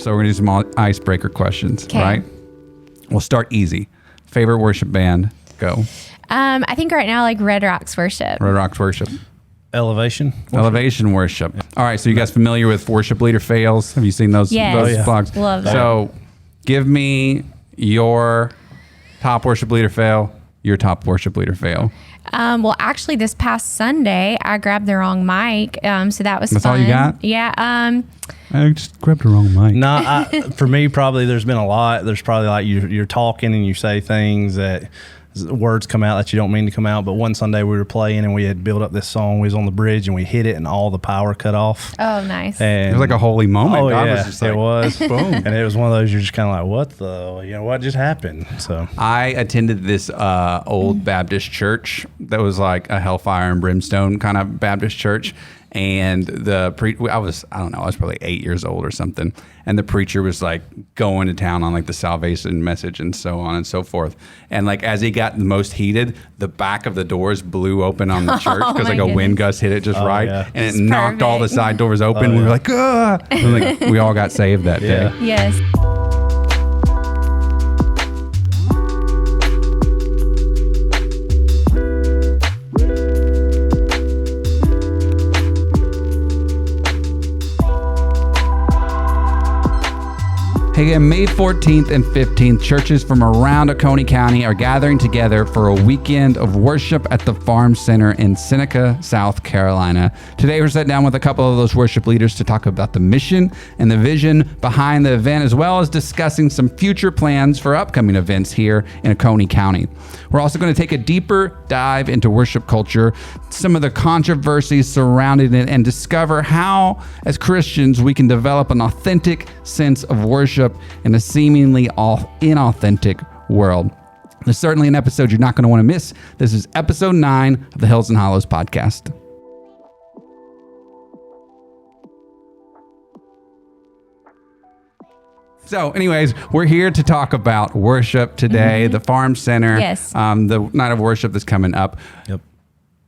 So we're going to do some icebreaker questions, right? We'll start easy. Favorite worship band? Go. I think right now, like Red Rocks Worship. Red Rocks Worship. Elevation Worship. All right, so you guys familiar with Worship Leader Fails? Have you seen those vlogs? Love that. So give me your top worship leader fail, your top worship leader fail. Well, actually, this past Sunday, I grabbed the wrong mic, so that was That's fun. all you got? Yeah. I just grabbed the wrong mic. No, for me, probably there's been a lot. There's probably like you're talking and you say things that words come out that you don't mean to come out. But one Sunday we were playing and we had built up this song. We was on the bridge and we hit it and all the power cut off. Oh, nice. It And was like a holy moment. Oh, God yeah, was just like, it was. Boom. And it was one of those you're just kind of like, what just happened? So I attended this old Baptist church that was like a hellfire and brimstone kind of Baptist church. And I was probably 8 years old or something. And the preacher was like going to town on like the salvation message and so on and so forth. And like as he got the most heated, the back of the doors blew open on the church because like a wind gust hit it just right. Yeah. And it knocked all the side doors open. We were like, ah! And like, we all got saved that day. Yes. Again, May 14th and 15th, churches from around Oconee County are gathering together for a weekend of worship at the Farm Center in Seneca, South Carolina. Today, we're sitting down with a couple of those worship leaders to talk about the mission and the vision behind the event, as well as discussing some future plans for upcoming events here in Oconee County. We're also going to take a deeper dive into worship culture, some of the controversies surrounding it, and discover how, as Christians, we can develop an authentic sense of worship in a seemingly inauthentic world. There's certainly an episode you're not going to want to miss. This is episode 9 of the Hills and Hollows podcast. So anyways, we're here to talk about worship today, the Farm Center, the night of worship that's coming up. Yep.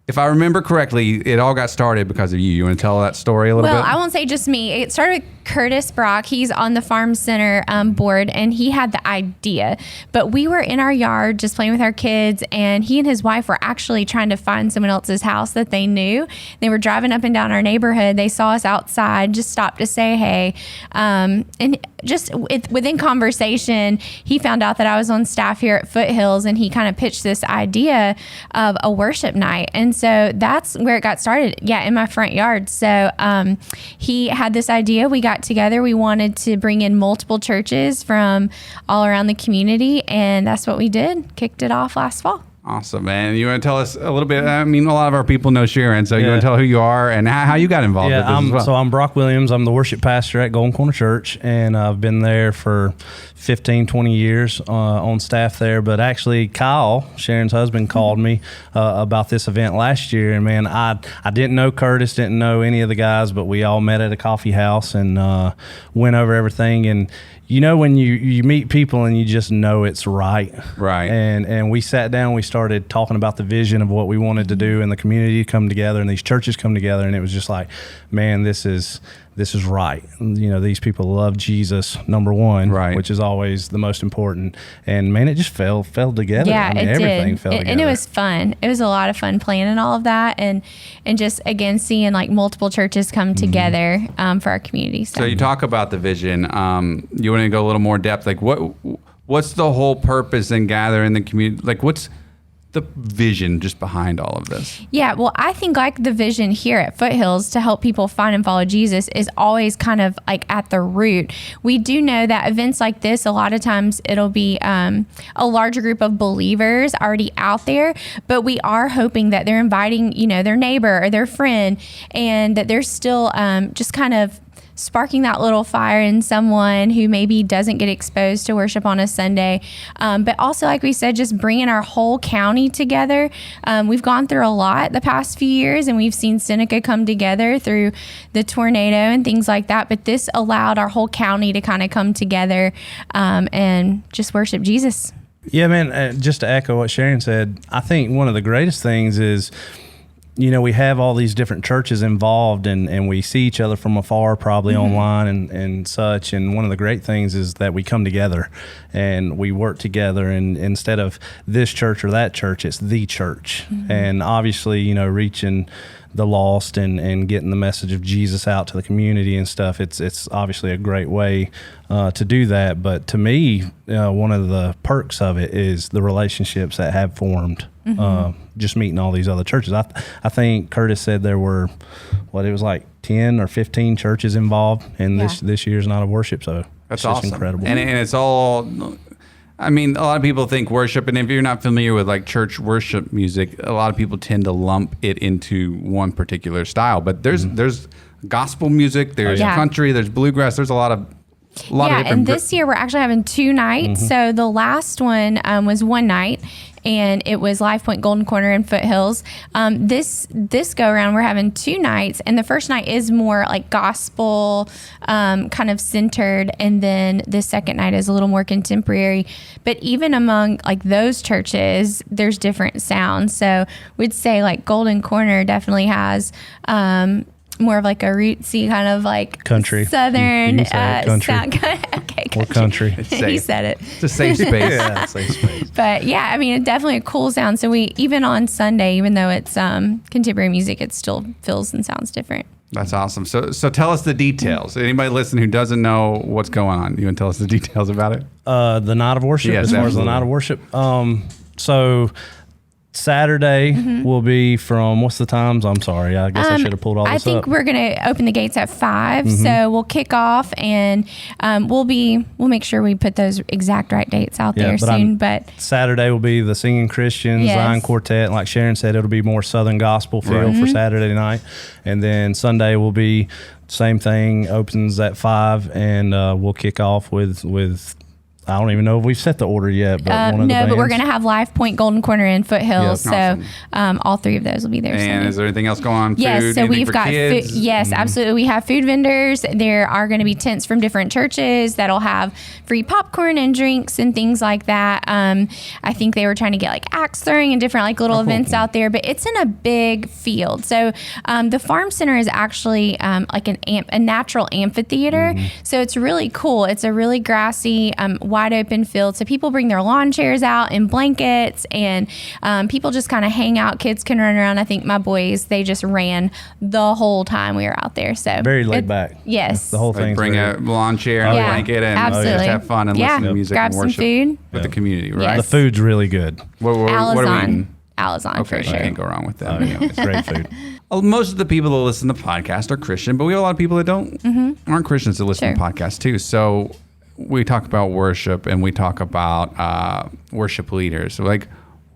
If I remember correctly, it all got started because of you. You want to tell that story a little bit? Well, I won't say just me. It started with Curtis Brock. He's on the Farm Center board, and he had the idea. But we were in our yard just playing with our kids, and he and his wife were actually trying to find someone else's house that they knew. They were driving up and down our neighborhood. They saw us outside, just stopped to say hey. And just within conversation, he found out that I was on staff here at Foothills, and he kind of pitched this idea of a worship night. And so that's where it got started. Yeah, in my front yard. So he had this idea. We got together. We wanted to bring in multiple churches from all around the community, and that's what we did. Kicked it off last fall. Awesome, man. You want to tell us a little bit? I mean, a lot of our people know Sharon, so you want to tell who you are and how you got involved with this as well. So I'm Brock Williams. I'm the worship pastor at Golden Corner Church, and I've been there for 15, 20 years on staff there. But actually, Kyle, Sharon's husband, called me about this event last year. And, man, I didn't know Curtis, didn't know any of the guys, but we all met at a coffee house and went over everything. And, you know, when you meet people and you just know it's right. Right. And we sat down, we started talking about the vision of what we wanted to do, and the community come together and these churches come together, and it was just like, man, this is right. You know, these people love Jesus, number one, right, which is always the most important. And man, it just fell together. Yeah, I mean, everything fell together. And it was fun. It was a lot of fun planning all of that, and just again seeing like multiple churches come together for our community. So you talk about the vision. You want to go a little more depth. Like what's the whole purpose in gathering the community? Like what's the vision just behind all of this? Yeah, well, I think like the vision here at Foothills to help people find and follow Jesus is always kind of like at the root. We do know that events like this, a lot of times it'll be a larger group of believers already out there, but we are hoping that they're inviting, you know, their neighbor or their friend, and that they're still just kind of sparking that little fire in someone who maybe doesn't get exposed to worship on a Sunday. But also, like we said, just bringing our whole county together. We've gone through a lot the past few years, and we've seen Seneca come together through the tornado and things like that. But this allowed our whole county to kind of come together and just worship Jesus. Yeah, man, just to echo what Sharon said, I think one of the greatest things is we have all these different churches involved, and we see each other from afar, probably online and such. And one of the great things is that we come together and we work together. And instead of this church or that church, it's the church. And obviously, reaching the lost and getting the message of Jesus out to the community and stuff. It's obviously a great way to do that. But to me, one of the perks of it is the relationships that have formed. Just meeting all these other churches. I think Curtis said there were, it was like 10 or 15 churches involved in this year's Night of Worship. So that's it's just awesome. incredible. And it's all, a lot of people think worship, and if you're not familiar with like church worship music, a lot of people tend to lump it into one particular style. But there's gospel music, there's country, there's bluegrass, there's a lot of different. And this year we're actually having 2 nights. So the last one was one night, and it was Life Point, Golden Corner, and Foothills. This go around we're having 2 nights, and the first night is more like gospel kind of centered, and then the second night is a little more contemporary. But even among like those churches, there's different sounds. So we'd say like Golden Corner definitely has more of like a rootsy kind of like country southern country. sound. Okay, country. Or country. He said it. It's a safe space. Yeah, safe space. But yeah, it's definitely a cool sound. So we, even on Sunday, even though it's contemporary music, it still feels and sounds different. That's awesome. So tell us the details. Anybody listening who doesn't know what's going on, you want to tell us the details about it? The Night of Worship, yes, as far as the Night of Worship. So Saturday will be from, what's the times? I'm sorry. I guess I should have pulled all this up. I think we're going to open the gates at 5. So we'll kick off, and we'll make sure we put those exact right dates out there soon. But Saturday will be the Singing Christians, Zion Quartet. Like Sharon said, it'll be more Southern gospel feel for Saturday night. And then Sunday will be same thing, opens at 5, and we'll kick off with I don't even know if we've set the order yet, but one of the bands. But we're going to have Life Point, Golden Corner, and Foothills. Yep. So all 3 of those will be there. And Sunday. is there anything else going on? Yes, food? so Anything we've for got food. kids? Yes, absolutely. We have food vendors. There are going to be tents from different churches that'll have free popcorn and drinks and things like that. I think they were trying to get like axe throwing and different like little events out there, but it's in a big field. So the farm center is actually like a natural amphitheater. So it's really cool. It's a really grassy, wide open field. So people bring their lawn chairs out and blankets, and people just kind of hang out. Kids can run around. I think my boys, they just ran the whole time we were out there. So very laid back. Yes. The whole thing. Bring a lawn chair and a blanket and just have fun and listen to music grab and worship some food with the community, right? Yes. The food's really good. What are we eating? Alazan, for sure. I can't go wrong with that. It's great food. Most of the people that listen to podcasts are Christian, but we have a lot of people that aren't Christians that listen to podcasts too. So we talk about worship, and we talk about worship leaders. So like,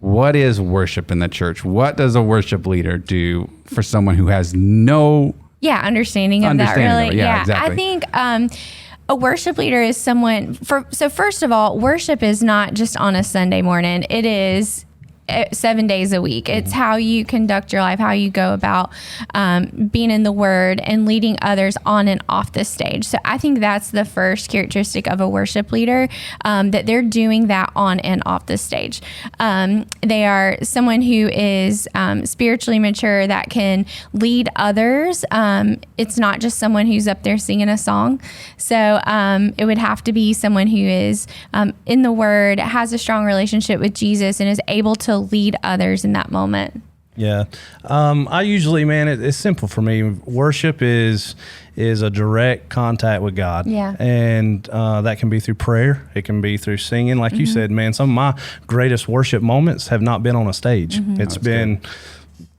what is worship in the church? What does a worship leader do for someone who has no understanding of that, really? Yeah, exactly. I think a worship leader is someone so first of all, worship is not just on a Sunday morning. It is 7 days a week. It's how you conduct your life, how you go about being in the Word and leading others on and off the stage. So I think that's the first characteristic of a worship leader, that they're doing that on and off the stage. They are someone who is spiritually mature, that can lead others. It's not just someone who's up there singing a song. So it would have to be someone who is in the Word, has a strong relationship with Jesus, and is able to lead others in that moment. Yeah. I usually, it's simple for me. Worship is a direct contact with God. Yeah. And that can be through prayer. It can be through singing. Like you said, some of my greatest worship moments have not been on a stage. It's been,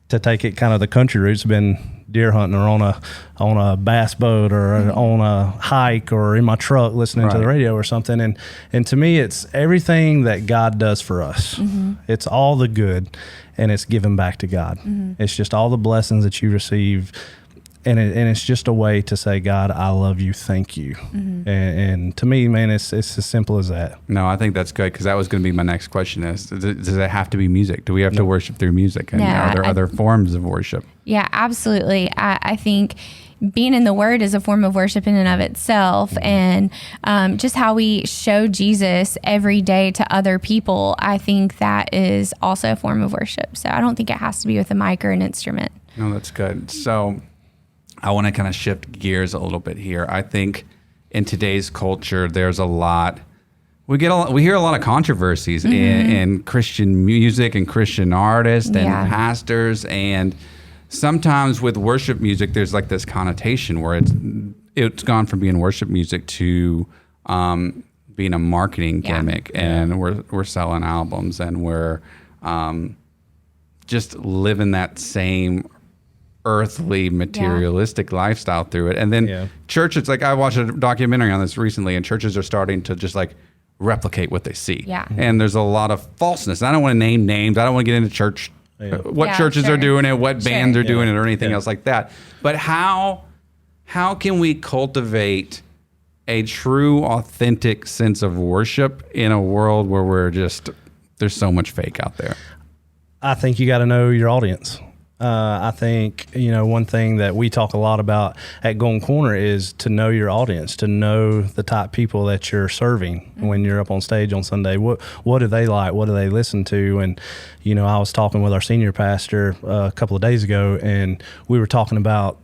to take it kind of the country route, it's been deer hunting, or on a bass boat, or on a hike, or in my truck listening to the radio or something. And to me, it's everything that God does for us. It's all the good, and it's given back to God. It's just all the blessings that you receive. and it's just a way to say, God, I love you, thank you. And to me, man, it's as simple as that. No, I think that's good, because that was going to be my next question is, does it have to be music? Do we have to worship through music? And are there other forms of worship? Yeah, absolutely. I think being in the Word is a form of worship in and of itself, and just how we show Jesus every day to other people, I think that is also a form of worship. So I don't think it has to be with a mic or an instrument. No, that's good. So I want to kind of shift gears a little bit here. I think in today's culture, there's a lot. We hear a lot of controversies in Christian music and Christian artists and pastors, and sometimes with worship music, there's like this connotation where it's gone from being worship music to being a marketing gimmick, and we're selling albums, and we're just living that same earthly materialistic lifestyle through it. And then churches, like I watched a documentary on this recently, and churches are starting to just like replicate what they see. And there's a lot of falseness. And I don't want to name names. I don't want to get into church, what churches are doing it, what bands are doing it, or anything else like that. But how can we cultivate a true, authentic sense of worship in a world where there's so much fake out there? I think you got to know your audience. I think, one thing that we talk a lot about at Golden Corner is to know your audience, to know the type people that you're serving when you're up on stage on Sunday. What do they like? What do they listen to? And, I was talking with our senior pastor a couple of days ago, and we were talking about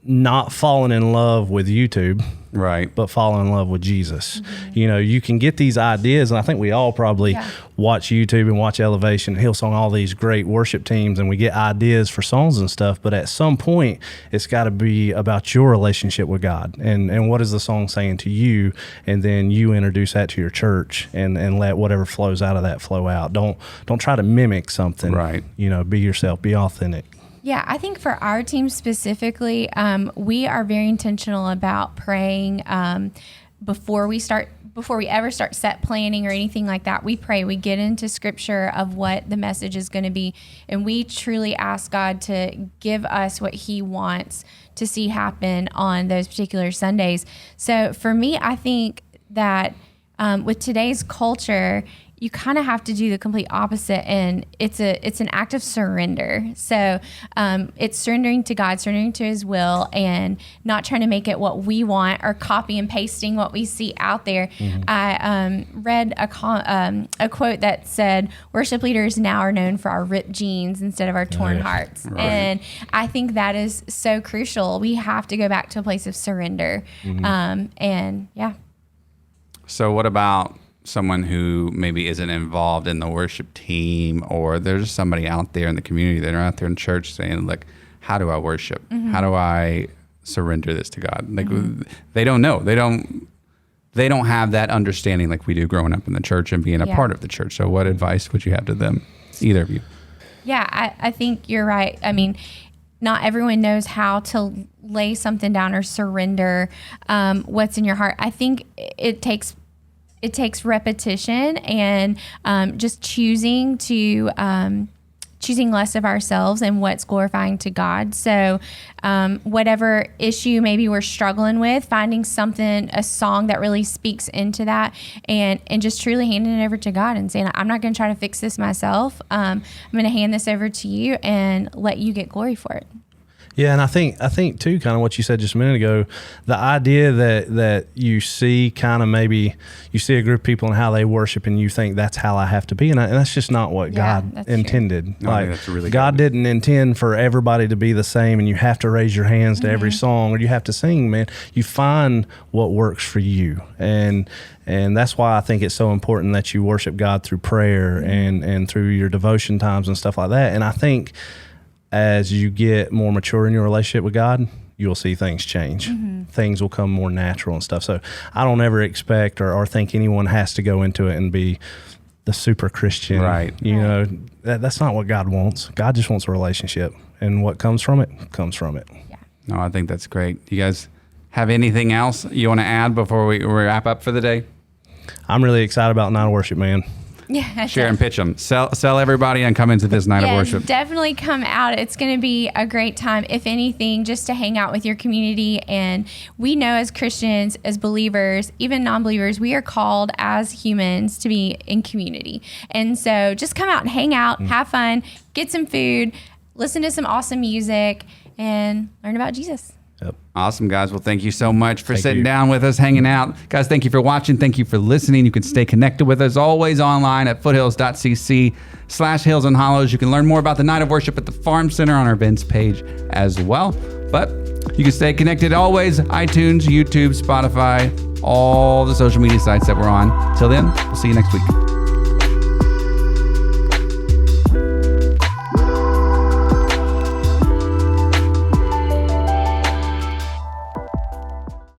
not falling in love with YouTube, right, but falling in love with Jesus. You can get these ideas, and I think we all probably watch YouTube and watch Elevation, Hillsong, all these great worship teams, and we get ideas for songs and stuff, but at some point it's got to be about your relationship with God, and what is the song saying to you, and then you introduce that to your church, and let whatever flows out of that flow out. Don't try to mimic something. Right. Be yourself, be authentic. Yeah, I think for our team specifically, we are very intentional about praying before we ever start set planning or anything like that. We pray, we get into scripture of what the message is going to be, and we truly ask God to give us what He wants to see happen on those particular Sundays. So for me, I think that with today's culture, you kind of have to do the complete opposite, and it's an act of surrender. So it's surrendering to God, surrendering to His will, and not trying to make it what we want or copy and pasting what we see out there. I read a quote that said, "Worship leaders now are known for our ripped jeans instead of our torn hearts." Right. And I think that is so crucial. We have to go back to a place of surrender. So what about someone who maybe isn't involved in the worship team, or there's somebody out there in the community that are out there in church saying, like, how do I worship? How do I surrender this to God? Like, they don't know. They don't have that understanding like we do growing up in the church and being a part of the church. So what advice would you have to them, either of you? Yeah, I think you're right. I mean, not everyone knows how to lay something down or surrender what's in your heart. I think it takes repetition and just choosing less of ourselves and what's glorifying to God. So whatever issue maybe we're struggling with, finding a song that really speaks into that, and just truly handing it over to God and saying, I'm not going to try to fix this myself. I'm going to hand this over to you and let you get glory for it. Yeah, and I think too, kind of what you said just a minute ago, the idea that you see kind of maybe you see a group of people and how they worship, and you think that's how I have to be, and that's just not what God intended. No, that's really God didn't intend for everybody to be the same, and you have to raise your hands to every song, or you have to sing. Man, you find what works for you, and that's why I think it's so important that you worship God through prayer and through your devotion times and stuff like that. And I think as you get more mature in your relationship with God, you'll see things change. Things will come more natural and stuff. So I don't ever expect or think anyone has to go into it and be the super Christian. Right. That's not what God wants. God just wants a relationship. And what comes from it, comes from it. Yeah. No, I think that's great. You guys have anything else you want to add before we wrap up for the day? I'm really excited about Night of Worship, man. Yeah, share and pitch them. Sell everybody and come into this night of worship. Definitely come out. It's going to be a great time, if anything, just to hang out with your community. And we know as Christians, as believers, even non-believers, we are called as humans to be in community. And so just come out and hang out, have fun, get some food, listen to some awesome music, and learn about Jesus. Yep. Awesome, guys. Well, thank you so much for sitting down with us, hanging out. Guys, thank you for watching. Thank you for listening. You can stay connected with us always online at foothills.cc/Hills and Hollows. You can learn more about the night of worship at the Farm Center on our events page as well. But you can stay connected always. iTunes, YouTube, Spotify, all the social media sites that we're on. Till then, we'll see you next week.